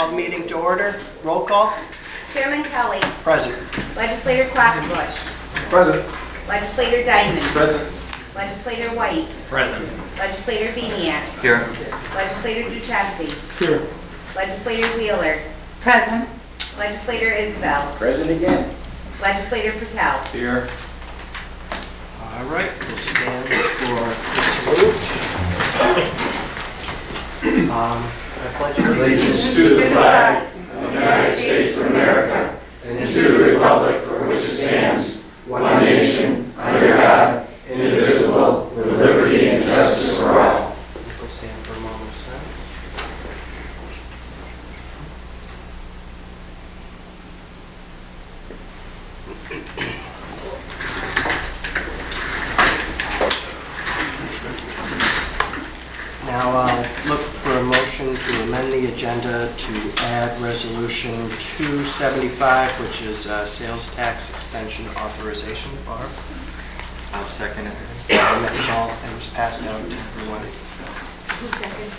Call the meeting to order. Roll call. Chairman Kelly. Present. Legislator Quackenbush. Present. Legislator Diamond. Present. Legislator White. Present. Legislator Beniak. Here. Legislator Duchessi. Here. Legislator Wheeler. Present. Legislator Isbell. Present again. Legislator Patel. Here. All right, we'll stand for the salute. I pledge allegiance To the flag of the United States of America and to the republic for which it stands, one nation, under God, indivisible, with liberty and justice for all. We'll stand for a moment of silence. Now I'll look for a motion to amend the agenda to add resolution 275, which is sales tax extension authorization. Barb? I'll second it. And it was passed out to everyone. Who seconded?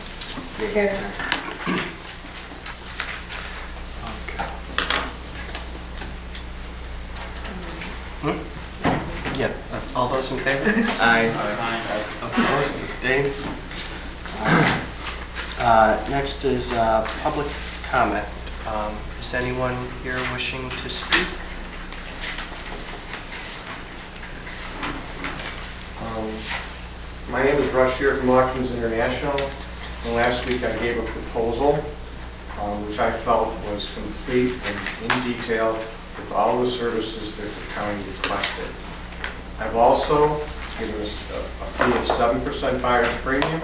Tara. Okay. Yeah, all those in favor? Aye. Opposed, abstained? Next is public comment. Is anyone here wishing to speak? My name is Russ Shear from Auctions International, and last week I gave a proposal which I felt was complete and in detail with all the services that the county requested. I've also given us a fee of 7% buyer's premium,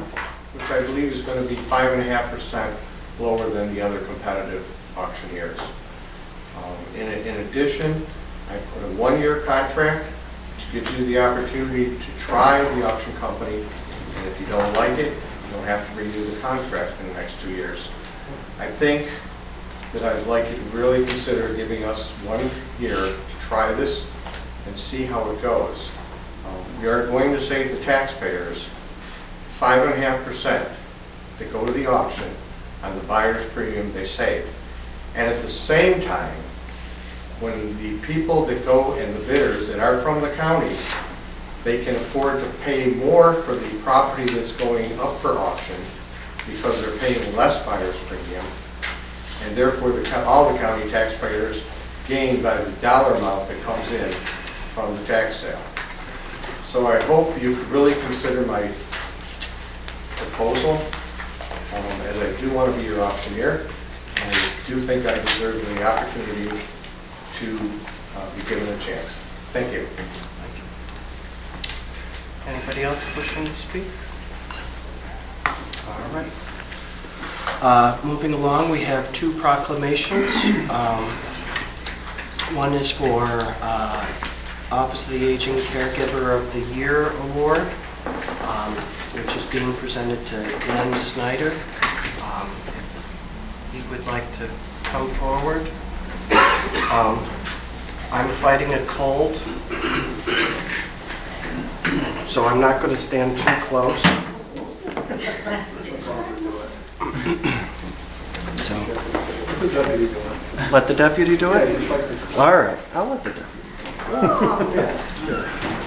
which I believe is going to be 5.5% lower than the other competitive auctioneers. In addition, I put a one-year contract, which gives you the opportunity to try the auction company, and if you don't like it, you don't have to renew the contract in the next 2 years. I think that I'd like you to really consider giving us 1 year to try this and see how it goes. We are going to save the taxpayers 5.5% that go to the auction on the buyer's premium they save. And at the same time, when the people that go and the bidders that are from the county, they can afford to pay more for the property that's going up for auction because they're paying less buyer's premium, and therefore all the county taxpayers gain by the dollar amount that comes in from the tax sale. So I hope you could really consider my proposal, as I do want to be your auctioneer, and I do think I deserve the opportunity to be given a chance. Thank you. Anybody else wishing to speak? All right. Moving along, we have two proclamations. One is for Office of the Aging Caregiver of the Year Award, which is being presented to Glenn Snyder. If he would like to come forward. I'm fighting a cold, so I'm not going to stand too close. So, let the deputy do it? All right, I'll let the deputy.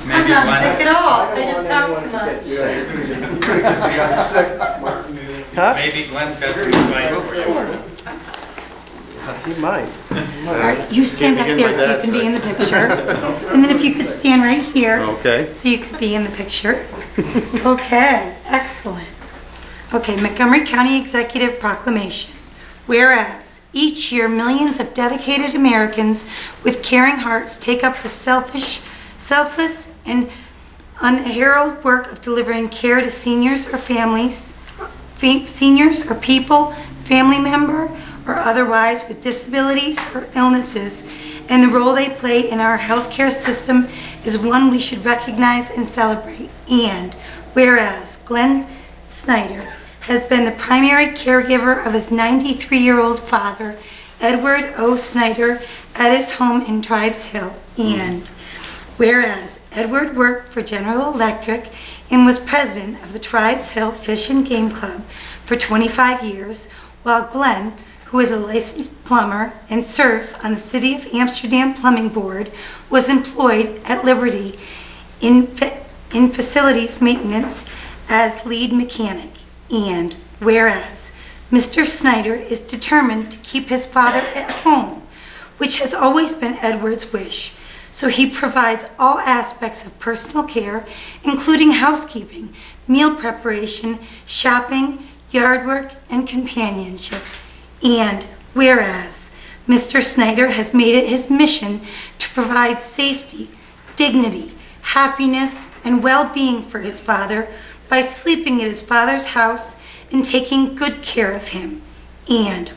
I'm not sick at all. I just talk too much. Huh? Maybe Glenn's got some advice for you. He might. All right, you stand back there so you can be in the picture. And then if you could stand right here. Okay. So you could be in the picture. Okay, excellent. Okay, Montgomery County Executive Proclamation. Whereas each year millions of dedicated Americans with caring hearts take up the selfless and unheralded work of delivering care to seniors or people, family member, or otherwise with disabilities or illnesses, and the role they play in our healthcare system is one we should recognize and celebrate. And whereas Glenn Snyder has been the primary caregiver of his 93-year-old father, Edward O. Snyder, at his home in Tribes Hill. And whereas Edward worked for General Electric and was president of the Tribes Hill Fish and Game Club for 25 years, while Glenn, who is a licensed plumber and serves on the City of Amsterdam Plumbing Board, was employed at Liberty in facilities maintenance as lead mechanic. And whereas Mr. Snyder is determined to keep his father at home, which has always been Edward's wish, so he provides all aspects of personal care, including housekeeping, meal preparation, shopping, yard work, and companionship. And whereas Mr. Snyder has made it his mission to provide safety, dignity, happiness, and well-being for his father by sleeping at his father's house and taking good care of him. And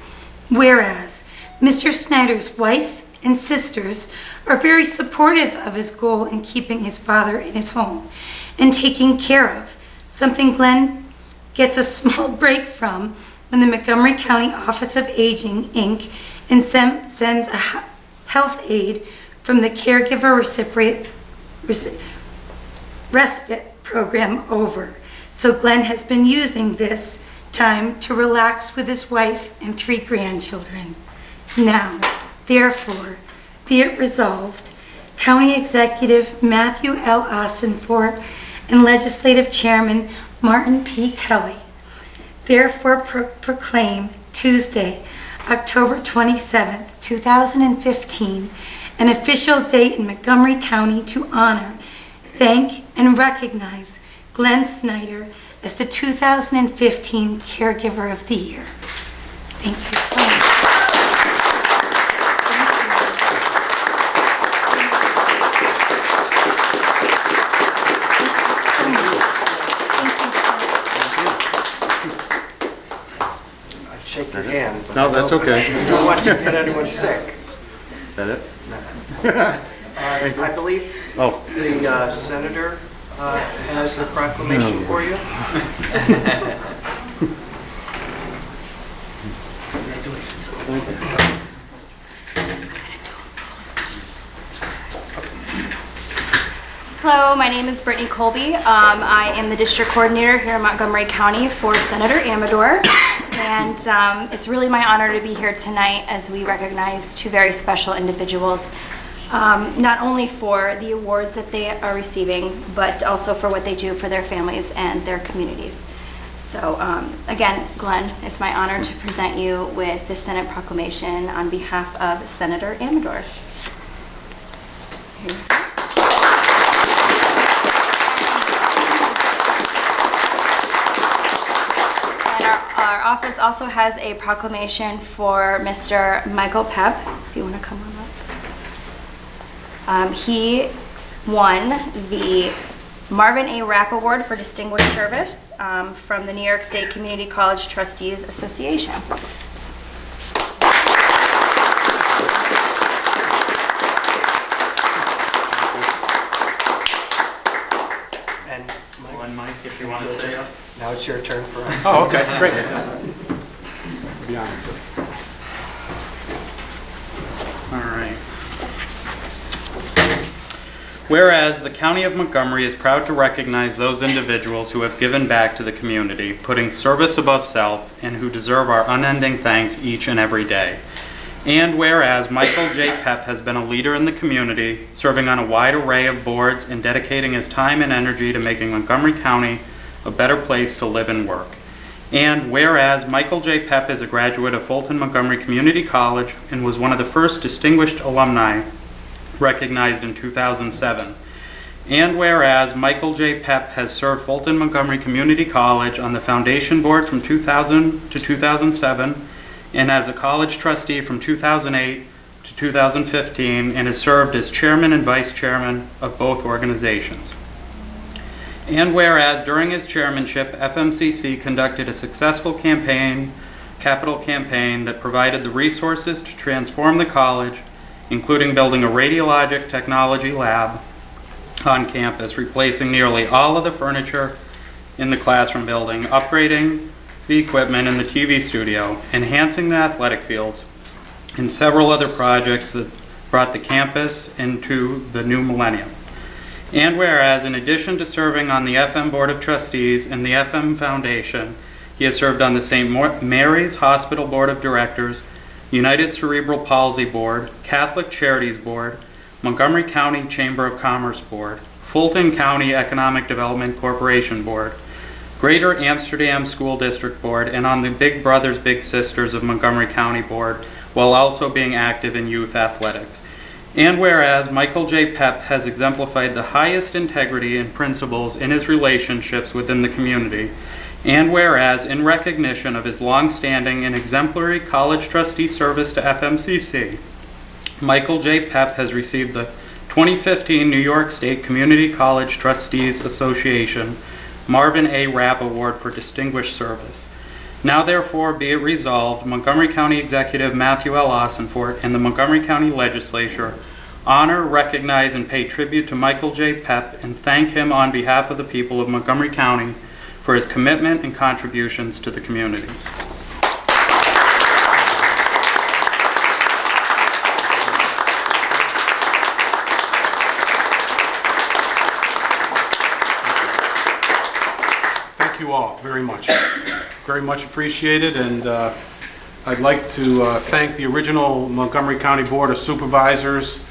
whereas Mr. Snyder's wife and sisters are very supportive of his goal in keeping his father in his home and taking care of, something Glenn gets a small break from when the Montgomery County Office of Aging, Inc. and sends a health aid from the caregiver respite program over. So Glenn has been using this time to relax with his wife and 3 grandchildren. Now, therefore, be it resolved, County Executive Matthew L. Ossenfort and Legislative Chairman Martin P. Kelly therefore proclaim Tuesday, October 27th, 2015, an official date in Montgomery County to honor, thank, and recognize Glenn Snyder as the 2015 Caregiver of the Year. Thank you so much. I'd shake your hand. but No, I that's don't- okay. I don't want to get anyone sick. Is that it? I believe Oh, the senator has a proclamation for you. Hello, my name is Brittany Colby. I am the district coordinator here in Montgomery County for Senator Amador. And it's really my honor to be here tonight as we recognize 2 very special individuals, not only for the awards that they are receiving, but also for what they do for their families and their communities. So again, Glenn, it's my honor to present you with the Senate proclamation on behalf of Senator Amador. Here you go. Our office also has a proclamation for Mr. Michael Pep, if you want to come on up. He won the Marvin A. Rapp Award for Distinguished Service from the New York State Community College Trustees Association. And Mike, One mic if you want to stay up. now it's your turn for us. oh, okay, great. All right. Whereas the County of Montgomery is proud to recognize those individuals who have given back to the community, putting service above self, and who deserve our unending thanks each and every day. And whereas Michael J. Pep has been a leader in the community, serving on a wide array of boards and dedicating his time and energy to making Montgomery County a better place to live and work. And whereas Michael J. Pep is a graduate of Fulton Montgomery Community College and was one of the first distinguished alumni recognized in 2007. And whereas Michael J. Pep has served Fulton Montgomery Community College on the foundation board from 2000 to 2007 and as a college trustee from 2008 to 2015 and has served as chairman and vice chairman of both organizations. And whereas during his chairmanship, FMCC conducted a successful capital campaign that provided the resources to transform the college, including building a radiologic technology lab on campus, replacing nearly all of the furniture in the classroom building, upgrading the equipment in the TV studio, enhancing the athletic fields, and several other projects that brought the campus into the new millennium. And whereas, in addition to serving on the FM Board of Trustees and the FM Foundation, He has served on the St. Mary's Hospital Board of Directors, United Cerebral Palsy Board, Catholic Charities Board, Montgomery County Chamber of Commerce Board, Fulton County Economic Development Corporation Board, Greater Amsterdam School District Board, and on the Big Brothers Big Sisters of Montgomery County Board, while also being active in youth athletics. And whereas Michael J. Pepp has exemplified the highest integrity and principles in his relationships within the community, and whereas in recognition of his long-standing and exemplary college trustee service to FMCC, Michael J. Pepp has received the 2015 New York State Community College Trustees Association Marvin A. Rapp Award for Distinguished Service. Now therefore be it resolved, Montgomery County Executive Matthew L. Ossenfort and the Montgomery County Legislature honor, recognize, and pay tribute to Michael J. Pepp and thank him on behalf of the people of Montgomery County for his commitment and contributions to the community. Thank you all very much. Very much appreciated, and I'd like to thank the original Montgomery County Board of Supervisors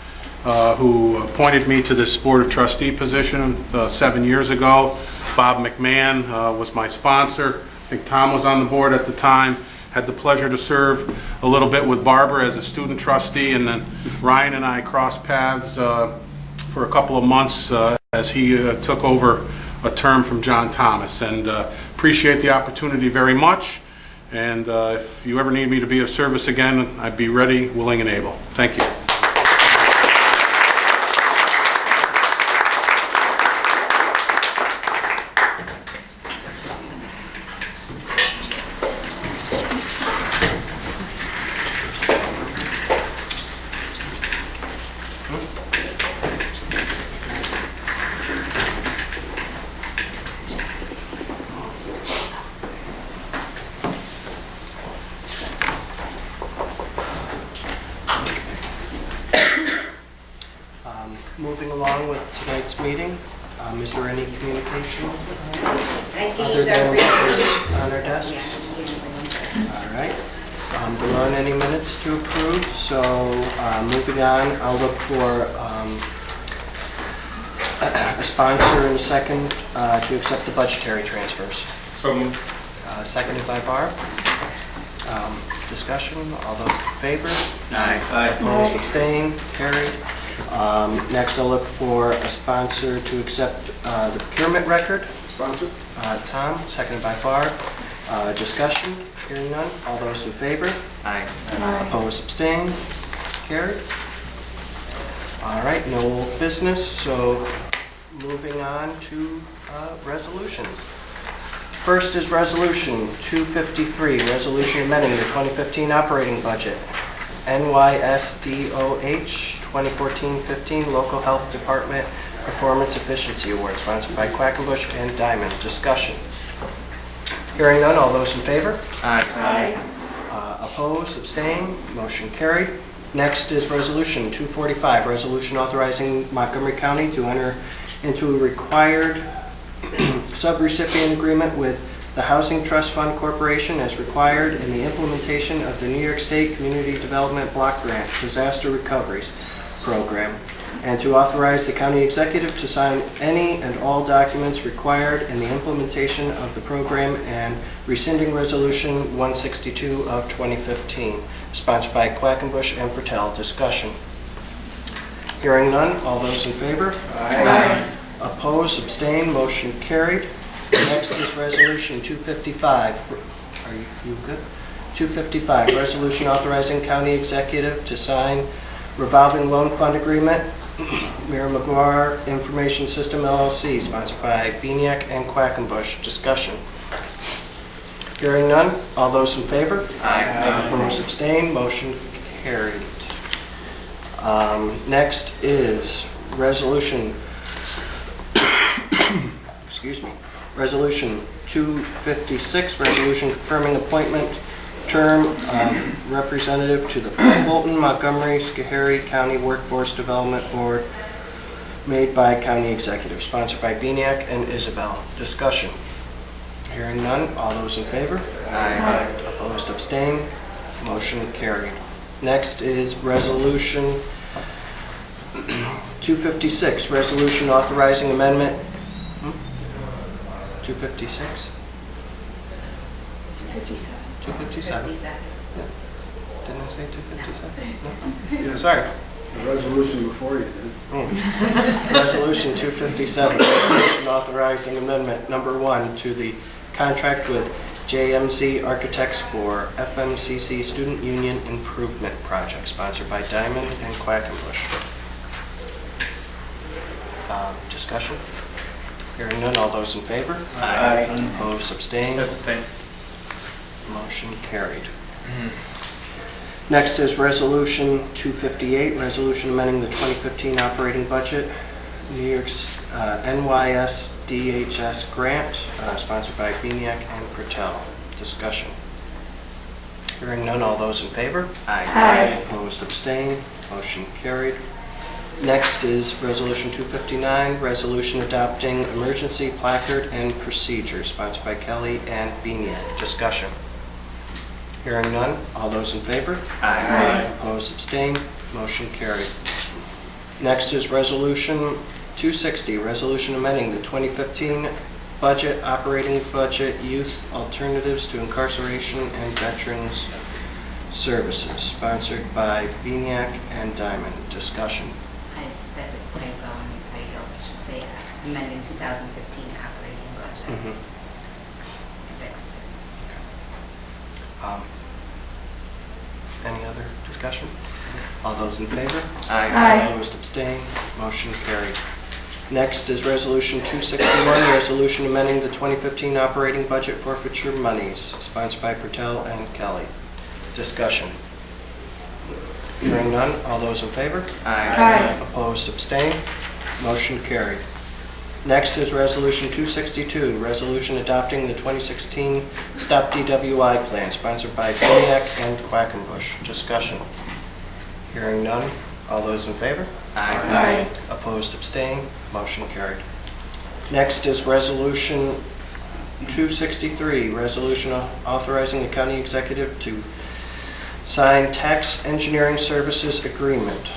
who appointed me to this Board of Trustee position 7 years ago. Bob McMahon was my sponsor. I think Tom was on the board at the time. Had the pleasure to serve a little bit with Barbara as a student trustee, and then Ryan and I crossed paths for a couple of months as he took over a term from John Thomas, and appreciate the opportunity very much. And if you ever need me to be of service again, I'd be ready, willing, and able. Thank you. Moving along with tonight's meeting, is there any communication I other gave than the what was on our desk? Yeah. All right. There aren't any minutes to approve, so moving on, I'll look for a sponsor and a second to accept the budgetary transfers. So moved. Seconded by Barb. Discussion, all those in favor? Aye. Opposed, abstained, carried. Next, I'll look for a sponsor to accept the procurement record. Sponsor? Tom, seconded by Barb. Discussion, hearing none. All those in favor? Aye. Opposed, abstained, carried. All right, no old business, so moving on to resolutions. First is Resolution 253, Resolution amending the 2015 operating budget. NYSDOH 2014-15 Local Health Department Performance Efficiency Award, sponsored by Quackenbush and Diamond. Discussion. Hearing none, all those in favor? Aye. Opposed, abstained, motion carried. Next is Resolution 245, Resolution authorizing Montgomery County to enter into a required subrecipient agreement with the Housing Trust Fund Corporation as required in the implementation of the New York State Community Development Block Grant Disaster Recoveries Program, and to authorize the county executive to sign any and all documents required in the implementation of the program and rescinding Resolution 162 of 2015, sponsored by Quackenbush and Patel. Discussion. Hearing none, all those in favor? Aye. Opposed, abstained, motion carried. Next is Resolution 255. Are you good? 255, resolution authorizing county executive to sign revolving loan fund agreement, Mayor McGuire Information System LLC, sponsored by Beniak and Quackenbush. Discussion. Hearing none, all those in favor? Aye. Opposed, abstained, motion carried. Next is Resolution Resolution 256, resolution confirming appointment term of representative to the Fulton Montgomery Schoharie County Workforce Development Board made by county executive, sponsored by Beniak and Isabel. Discussion. Hearing none, all those in favor? Aye. Opposed, abstained, motion carried. Next is Resolution 256, resolution authorizing amendment. 256? 257. 257. 57. Didn't I say 257? No? Yeah, Sorry. the resolution before you did. Resolution 257, resolution authorizing amendment number 1 to the contract with JMZ Architects for FMCC Student Union Improvement Project, sponsored by Diamond and Quackenbush. Discussion? Hearing none, all those in favor? Aye. Opposed, abstained, Abstain. motion carried. Next is Resolution 258, resolution amending the 2015 operating budget, New York's NYS DHS grant, sponsored by Beniak and Pertel. Discussion. Hearing none, all those in favor? Aye. Opposed, abstained, motion carried. Next is Resolution 259, resolution adopting emergency placard and procedures, sponsored by Kelly and Beniak. Discussion. Hearing none, all those in favor? Aye. Opposed, abstained, motion carried. Next is Resolution 260, resolution amending the 2015 budget, operating budget, youth alternatives to incarceration and veterans services, sponsored by Beniak and Diamond. Discussion. That's a typo in the title. I should say amending 2015 operating budget. Fixed. Any other discussion? All those in favor? Aye. Opposed, abstained, motion carried. Next is Resolution 261, resolution amending the 2015 operating budget forfeiture monies, sponsored by Pertel and Kelly. Discussion. Hearing none, all those in favor? Aye. Opposed, abstained, motion carried. Next is Resolution 262, resolution adopting the 2016 Stop DWI plan, sponsored by Beniak and Quackenbush. Discussion. Hearing none, all those in favor? Aye. Opposed, abstained, motion carried. Next is Resolution 263, resolution authorizing the county executive to sign tax engineering services agreement,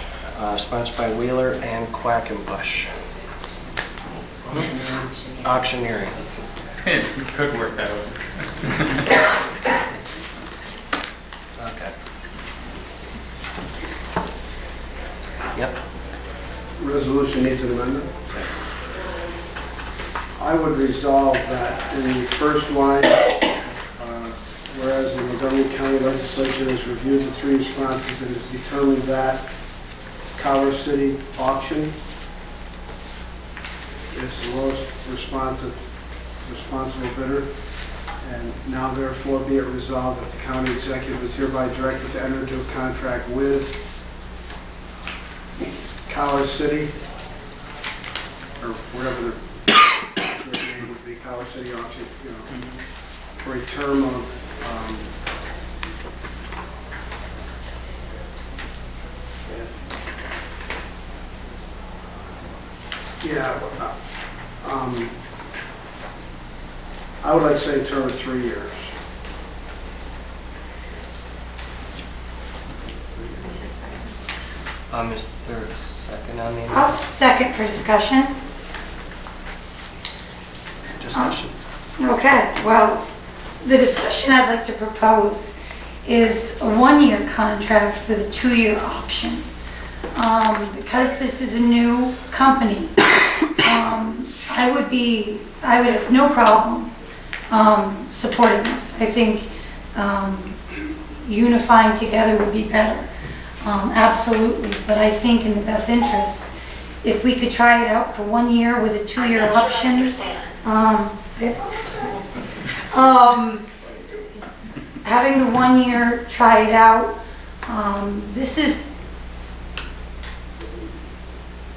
sponsored by Wheeler and Quackenbush. Auctioneering. It could work that way. Okay. Yep. Resolution needs an amendment. I would resolve that in the first line, whereas the Montgomery County Legislature has reviewed the 3 responses and has determined that Collar City auction is the lowest responsible bidder, and now therefore be it resolved that the county executive is hereby directed to enter into a contract with Collar City, or whatever their name would be, Collar City Auction, for a term of I would like to say a term of 3 years. Is there a second on the I'll second for discussion. discussion? Okay, well, the discussion I'd like to propose is a 1-year contract with a 2-year option. Because this is a new company, I would have no problem supporting this. I think unifying together would be better, absolutely. But I think in the best interest, if we could try it out for 1 year with a 2-year option. I apologize. Having the 1 year, try it out. This is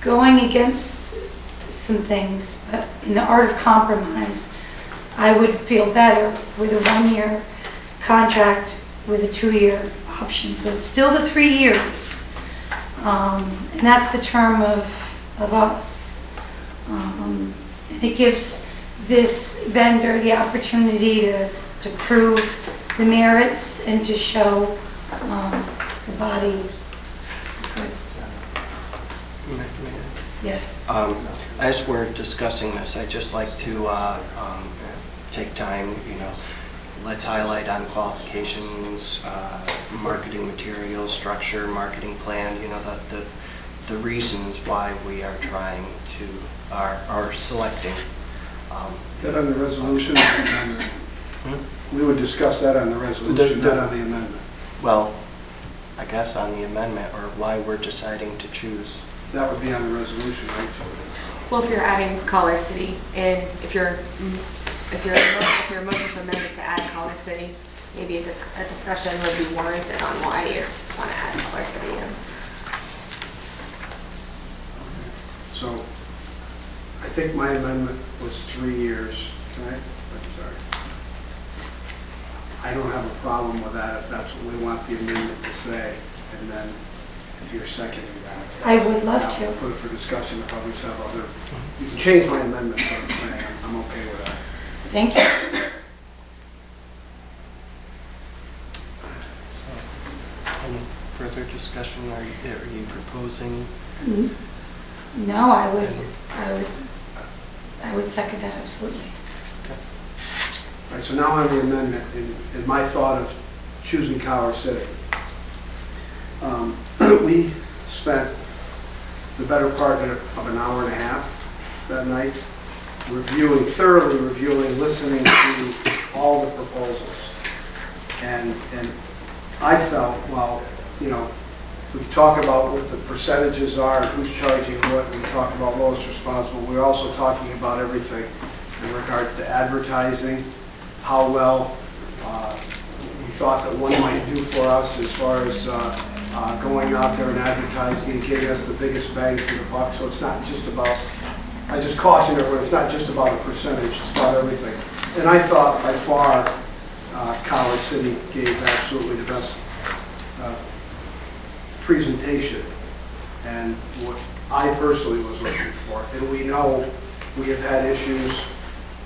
going against some things, but in the art of compromise, I would feel better with a 1-year contract with a 2-year option. So it's still the 3 years, and that's the term of us. And it gives this vendor the opportunity to prove the merits and to show the body. Yes. As we're discussing this, I'd just like to take time, let's highlight on qualifications, marketing materials, structure, marketing plan, the reasons why we are trying to, are selecting. That on the resolution or the amendment? We would discuss that on the resolution, not on the amendment. Well, I guess on the amendment, or why we're deciding to choose. That would be on the resolution, right? Well, if you're adding Collar City, and if your motion to amend is to add Collar City, maybe a discussion would be warranted on why you want to add Collar City in. So, I think my amendment was 3 years, right? I'm sorry. I don't have a problem with that if that's what we want the amendment to say, and then if you're seconding that. I would love to. I'll put it for discussion, if others have other, you can change my amendment, but I'm saying I'm okay with that. Thank you. So, any further discussion? Are you proposing? No, I would second that, absolutely. All right, so now on the amendment, in my thought of choosing Collar City. We spent the better part of an hour and a half that night thoroughly reviewing, listening to all the proposals. And I felt, well, we talk about what the percentages are and who's charging what, and we talk about lowest responsible. We're also talking about everything in regards to advertising, how well we thought that one might do for us as far as going out there and advertising and giving us the biggest bang for the buck. So it's not just about, I just caution everyone, it's not just about a percentage, it's about everything. And I thought by far Collar City gave absolutely the best presentation and what I personally was looking for. And we know we have had issues,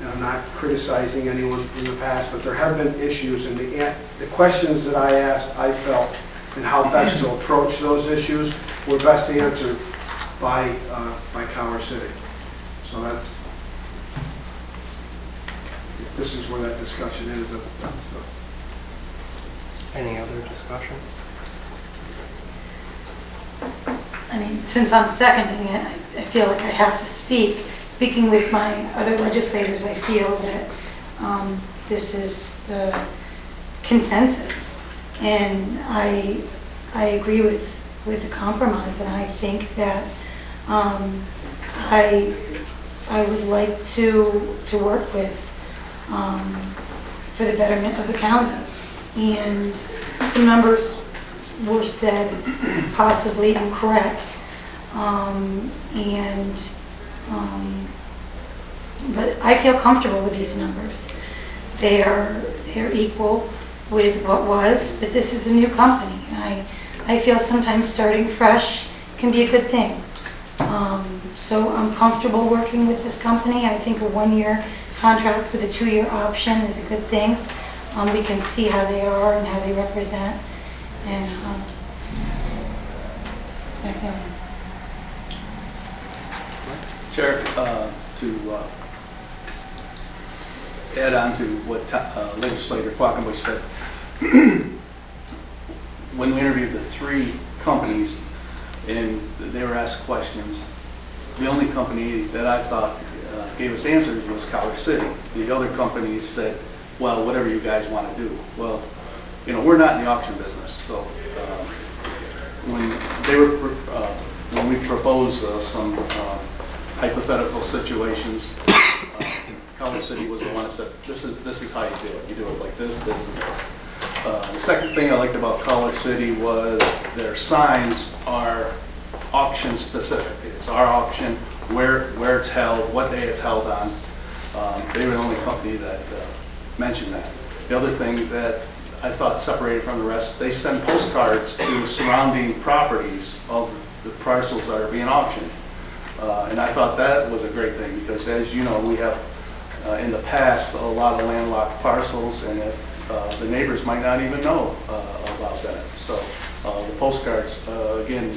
and I'm not criticizing anyone in the past, but there have been issues, and the questions that I asked, I felt, and how best to approach those issues were best answered by Collar City. So this is where that discussion is. Any other discussion? I mean, since I'm seconding it, I feel like I have to speak. Speaking with my other legislators, I feel that this is the consensus. And I agree with the compromise, and I think that I would like to work with for the betterment of the county. And some numbers were said possibly incorrect, but I feel comfortable with these numbers. They're equal with what was, but this is a new company. I feel sometimes starting fresh can be a good thing. So I'm comfortable working with this company. I think a 1-year contract with a 2-year option is a good thing. We can see how they are and how they represent, and that's my feeling. Chair, to add on to what Legislator Quackenbush said, when we interviewed the 3 companies and they were asked questions, the only company that I thought gave us answers was Collar City. The other companies said, well, whatever you guys want to do. Well, we're not in the auction business, so when we proposed some hypothetical situations, Collar City was the one that said, this is how you do it. You do it like this, this, and this. The second thing I liked about Collar City was their signs are auction specific. It's our auction, where it's held, what day it's held on. They were the only company that mentioned that. The other thing that I thought separated from the rest, they send postcards to surrounding properties of the parcels that are being auctioned. And I thought that was a great thing because, as you know, we have in the past, a lot of landlocked parcels, and if the neighbors might not even know about that. So the postcards, again,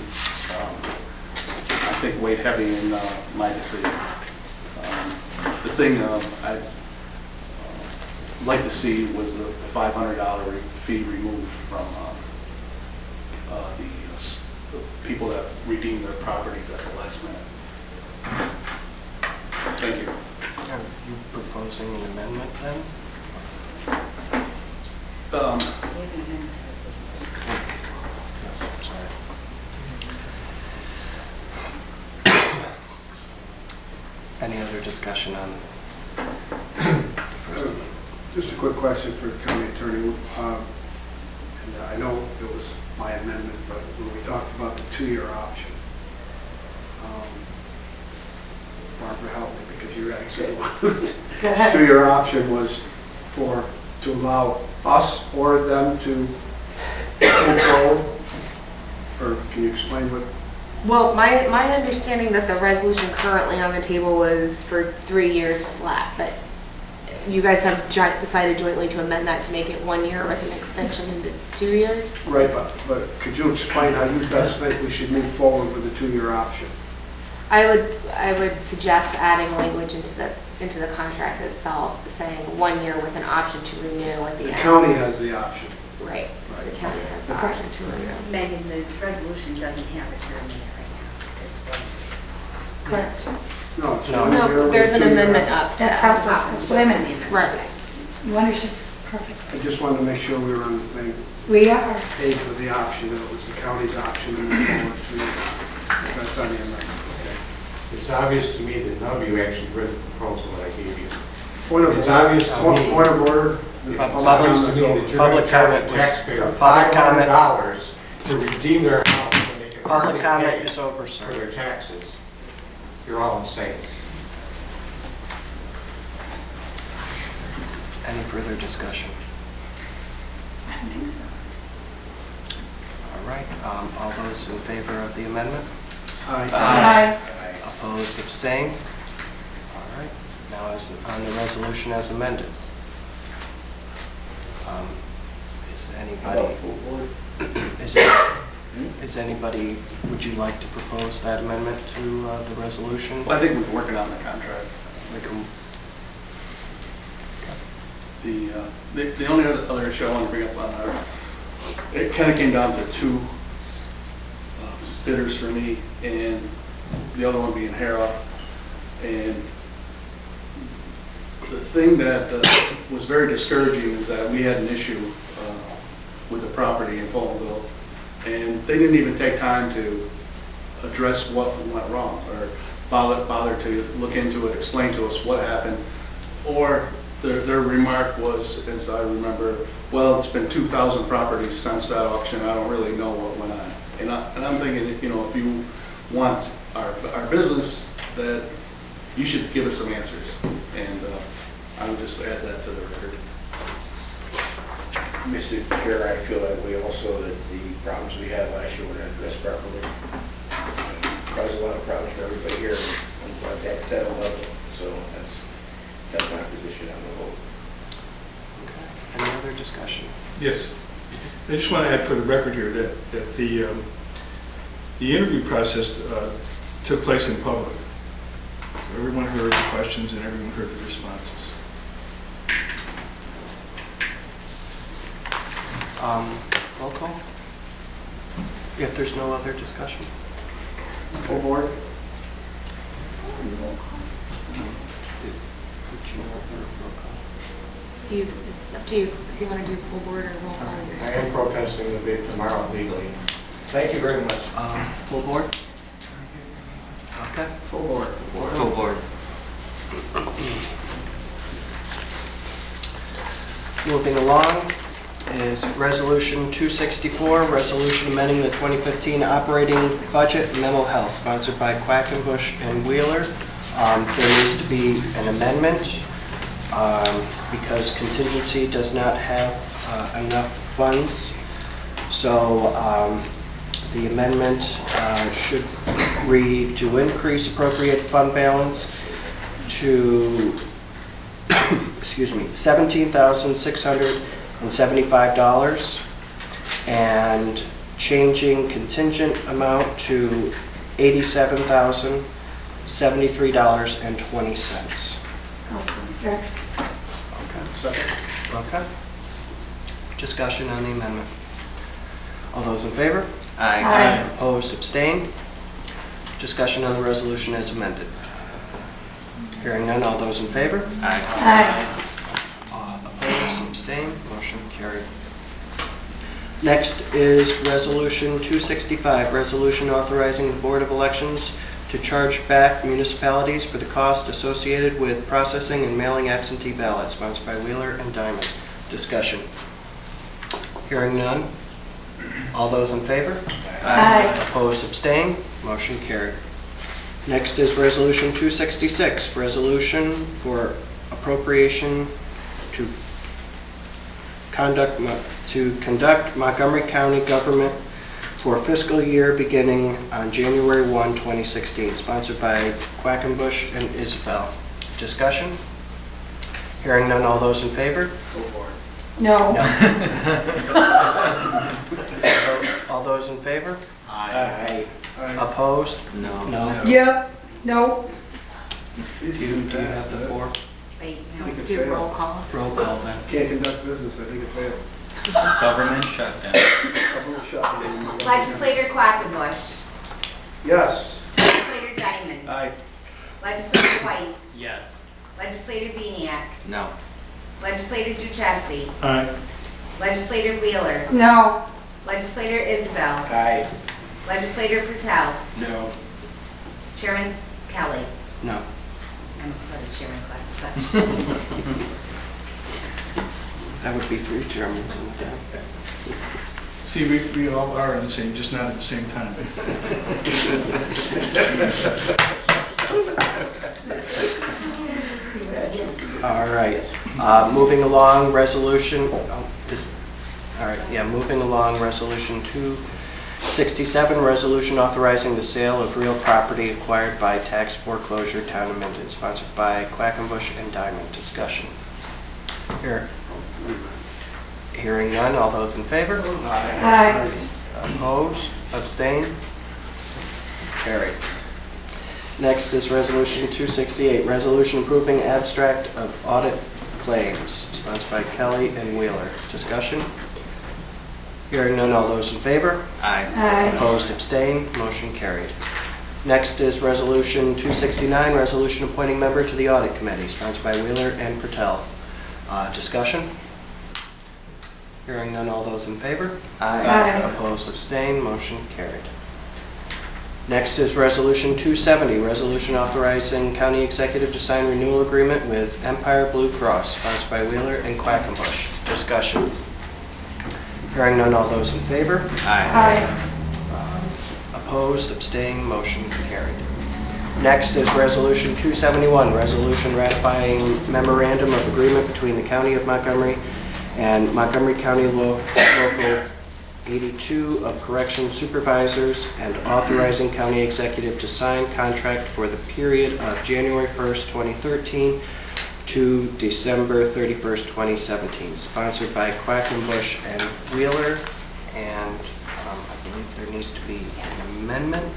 I think weighed heavy in my decision. The thing I'd like to see was the $500 fee removed from the people that redeem their properties at the last minute. Thank you. Are you proposing an amendment then? Sorry. Any other discussion on the first amendment? Just a quick question for the county attorney. And I know it was my amendment, but when we talked about the 2-year option, Barbara helped me because you're actually the one who's... 2-year option was to allow us or them to move forward? Or can you explain what? Well, my understanding that the resolution currently on the table was for 3 years flat, but you guys have decided jointly to amend that to make it 1 year with an extension into 2 years? Right, but could you explain how you best think we should move forward with the 2-year option? I would suggest adding language into the contract itself, saying 1 year with an option to renew at the end. The county has the option. Right. Right. The county has the option to renew. Megan, the resolution doesn't have a term in it right now. It's one. Correct. No, it's No. 1 year No, with there's an 2-year amendment option. up to That's how, that's what I meant. Right. You understood, perfect. I just wanted to make sure we were on the same We are. page with the option, that it was the county's option to move forward to, that's on the amendment, okay. It's obvious to me that none of you actually read the proposal that I gave you. Point of It's obvious to me. Point of order. It's Public- obvious to me that you're going public to charge a comment was- taxpayer public comment. $500 to redeem their house when they can Public hardly comment pay is over, for sir. their taxes. You're all insane. Any further discussion? I don't think so. All right, all those in favor of the amendment? Aye. Opposed, abstained? All right, now on the resolution as amended. Is anybody, is anybody, would you like to propose that amendment to the resolution? Well, I think we're working on the contract. The only other issue I want to bring up on our, it kind of came down to 2 bidders for me, and the other one being Haroff. And the thing that was very discouraging is that we had an issue with the property in Fultonville, and they didn't even take time to address what went wrong, or bother to look into it, explain to us what happened, or their remark was, as I remember, well, it's been 2,000 properties since that auction, I don't really know what went on. And I'm thinking, you know, if you want our business, that you should give us some answers. And I would just add that to the record. Mr. Chair, I feel that way also, that the problems we had last year were not addressed properly. Caused a lot of problems for everybody here, and brought that settled up. So that's my position on the whole. Okay. Any other discussion? Yes. I just want to add for the record here that the interview process took place in public. So everyone heard the questions and everyone heard the responses. Roll call? If there's no other discussion? Full board? Would you prefer roll call? It's up to you if you want to do full board or roll call. I am protesting the bid tomorrow legally. Thank you very much. Full board? Okay. Full board. Full board. Moving along is Resolution 264, resolution amending the 2015 operating budget mental health, sponsored by Quackenbush and Wheeler. There needs to be an amendment because contingency does not have enough funds. So the amendment should read to increase appropriate fund balance to $17,675 and changing contingent amount to $87,073.20. I'll sponsor. Okay. Discussion on the amendment. All those in favor? Aye. Opposed, abstained? Discussion on the resolution as amended. Hearing none, all those in favor? Aye. Opposed, abstained, motion carried. Next is Resolution 265, resolution authorizing the Board of Elections to charge back municipalities for the cost associated with processing and mailing absentee ballots, sponsored by Wheeler and Diamond. Discussion. Hearing none. All those in favor? Aye. Opposed, abstained, motion carried. Next is Resolution 266, resolution for appropriation to conduct Montgomery County government for fiscal year beginning on January 1, 2016, sponsored by Quackenbush and Isabel. Discussion? Hearing none, all those in favor? No. All those in favor? Aye. Opposed? No. Yep. No. Do you have the four? Wait, no, Let's do roll call. Roll call then. Can't conduct business, I think it failed. Government shutdown. Government shutdown. Legislator Quackenbush. Yes. Legislator Diamond. Aye. Legislator Whites. Yes. Legislator Beniak. No. Legislator Duchessis. Aye. Legislator Wheeler. No. Legislator Isabel. Aye. Legislator Patel. No. Chairman Kelly. No. I almost called it Chairman Quackenbush. That would be three chairmans in the day. See, we all are on the same, just not at the same time. All right, moving along, resolution, moving along, resolution 267, resolution authorizing the sale of real property acquired by tax foreclosure, Town of Minden, sponsored by Quackenbush and Diamond. Discussion. Hearing none, all those in favor? Aye. Opposed, abstained, carried. Next is Resolution 268, resolution approving abstract of audit claims, sponsored by Kelly and Wheeler. Discussion? Hearing none, all those in favor? Aye. Opposed, abstained, motion carried. Next is Resolution 269, resolution appointing member to the Audit Committee, sponsored by Wheeler and Patel. Discussion? Hearing none, all those in favor? Aye. Opposed, abstained, motion carried. Next is Resolution 270, resolution authorizing county executive to sign renewal agreement with Empire Blue Cross, sponsored by Wheeler and Quackenbush. Discussion. Hearing none, all those in favor? Aye. Opposed, abstained, motion carried. Next is Resolution 271, resolution ratifying memorandum of agreement between the County of Montgomery and Montgomery County Local 82 of Correction Supervisors and authorizing county executive to sign contract for the period of January 1st, 2013 to December 31st, 2017, sponsored by Quackenbush and Wheeler, and I believe there needs to be an amendment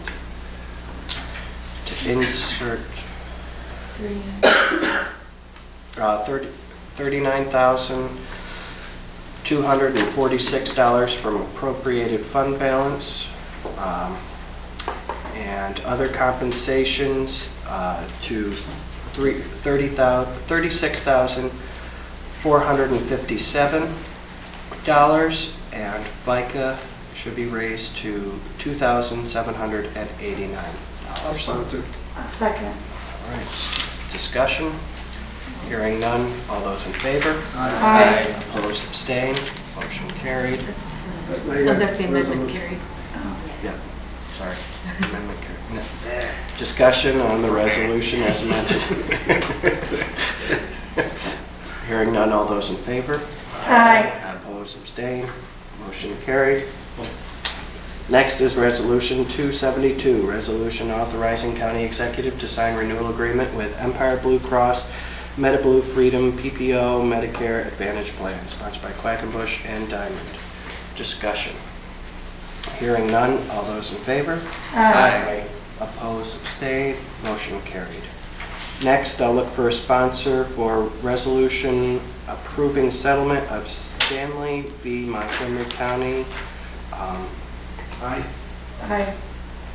to insert $39,246 from appropriated fund balance, and other compensations to $36,457, and FICA should be raised to $2,789. I'll sponsor. I'll second. All right, discussion? Hearing none, all those in favor? Aye. Opposed, abstained, motion carried. That's the amendment carried. Yeah, sorry. Amendment carried. No. Discussion on the resolution as amended. Hearing none, all those in favor? Aye. Opposed, abstained, motion carried. Next is Resolution 272, resolution authorizing county executive to sign renewal agreement with Empire Blue Cross MetaBlue Freedom PPO Medicare Advantage Plan, sponsored by Quackenbush and Diamond. Discussion. Hearing none, all those in favor? Aye. Opposed, abstained, motion carried. Next, I'll look for a sponsor for resolution approving settlement of Stanley v. Montgomery County. Aye. Aye.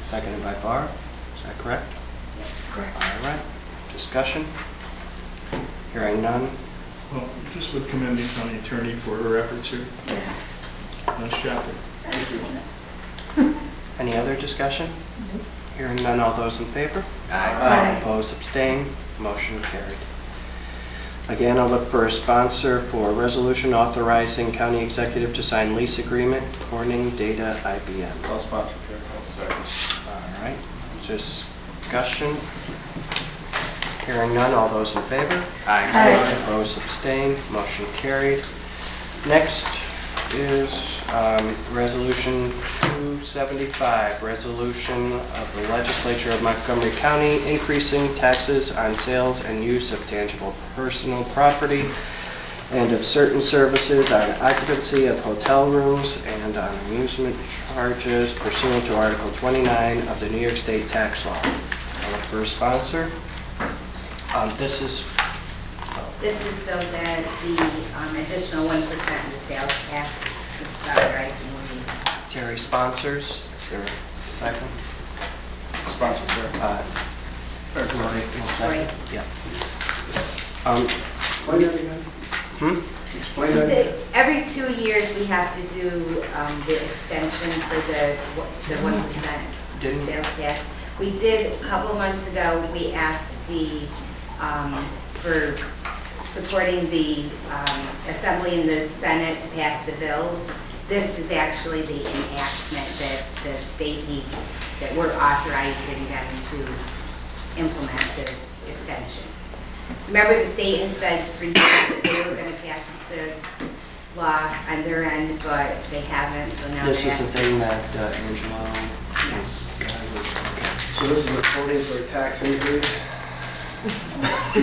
Seconded by Barb. Is that correct? Correct. All right. Discussion? Hearing none. Well, just would commend the county attorney for her efforts here. Yes. Nice job there. Excellent. Any other discussion? Hearing none, all those in favor? Aye. Opposed, abstained, motion carried. Again, I'll look for a sponsor for a resolution authorizing county executive to sign lease agreement, Corning Data IBM. I'll sponsor, Chair. I'll second. All right, discussion. Hearing none, all those in favor? Aye. Opposed, abstained, motion carried. Next is Resolution 275, resolution of the legislature of Montgomery County increasing taxes on sales and use of tangible personal property and of certain services on occupancy of hotel rooms and on amusement charges pursuant to Article 29 of the New York State Tax Law. I'll look for a sponsor. This is so that the additional 1% of the sales tax is authorizing the Terry sponsors. Is there a second? Sponsor, Chair. Lori will second. Yeah. Explain that again. Explain So that. every 2 years, we have to do the extension for the 1% Didn't- sales tax. We did, a couple of months ago, we asked for supporting the Assembly and the Senate to pass the bills. This is actually the enactment that the state needs, that we're authorizing them to implement the extension. Remember, the state has said for years that they were going to pass the law on their end, but they haven't, so now This they're is the asking. thing that Angela Yes. So this is a voting for a tax increase?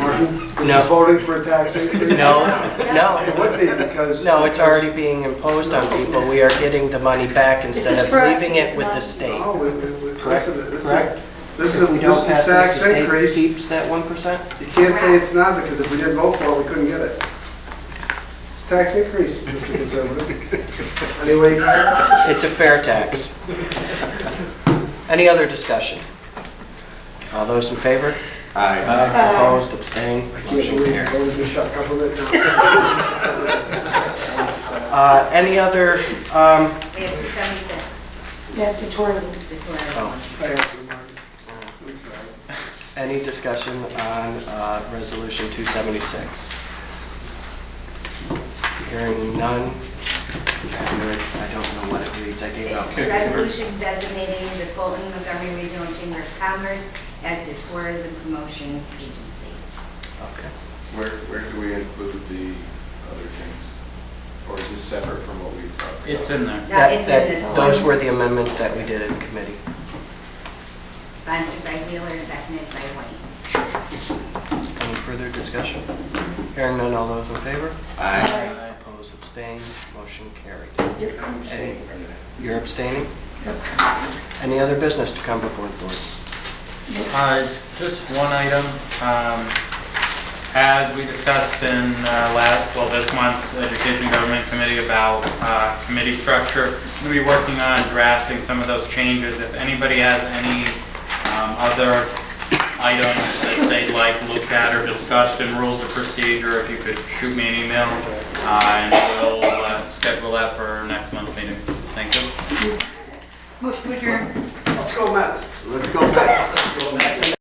Martin? This No. is voting for a tax increase? No, It no, would be because... no, it's already being imposed on people. We are getting the money back instead is of for us leaving to it with get the the state. No, we Correct? Correct? This is If we don't pass this, tax the state increase. keeps that 1%? You can't say it's not, because if we didn't vote for it, we couldn't get it. It's tax increase, Mr. Conservative. Anyway, It's a fair tax. Any other discussion? All those in favor? Aye. Opposed, abstained, I can't motion believe carried. we're going to shut government down. Any other, We have 276, Yeah, the tourism. the tourism Oh. one. I have to, Martin. I'm sorry. any discussion on Resolution 276? Hearing none. I don't know what it reads. I gave out. It's a resolution designating the Fulton Montgomery Regional Chamber of Commerce as the tourism promotion agency. Okay. Where do we include the other things? Or is this separate from what we talked about? It's in there. No, it's in this one. Those were the amendments that we did in committee. Sponsored by Wheeler, seconded by White. Any further discussion? Hearing none, all those in favor? Aye. Opposed, abstained, motion carried. I'm abstaining from that. You're abstaining? Any other business to come before the board? Just one item. As we discussed in this month's Education and Government Committee about committee structure, I'm going to be working on drafting some of those changes. If anybody has any other items that they'd like looked at or discussed in rules of procedure, if you could shoot me an email, and we'll schedule that for next month's meeting. Thank you. Motion to adjourn. Let's go Mets. Let's go back.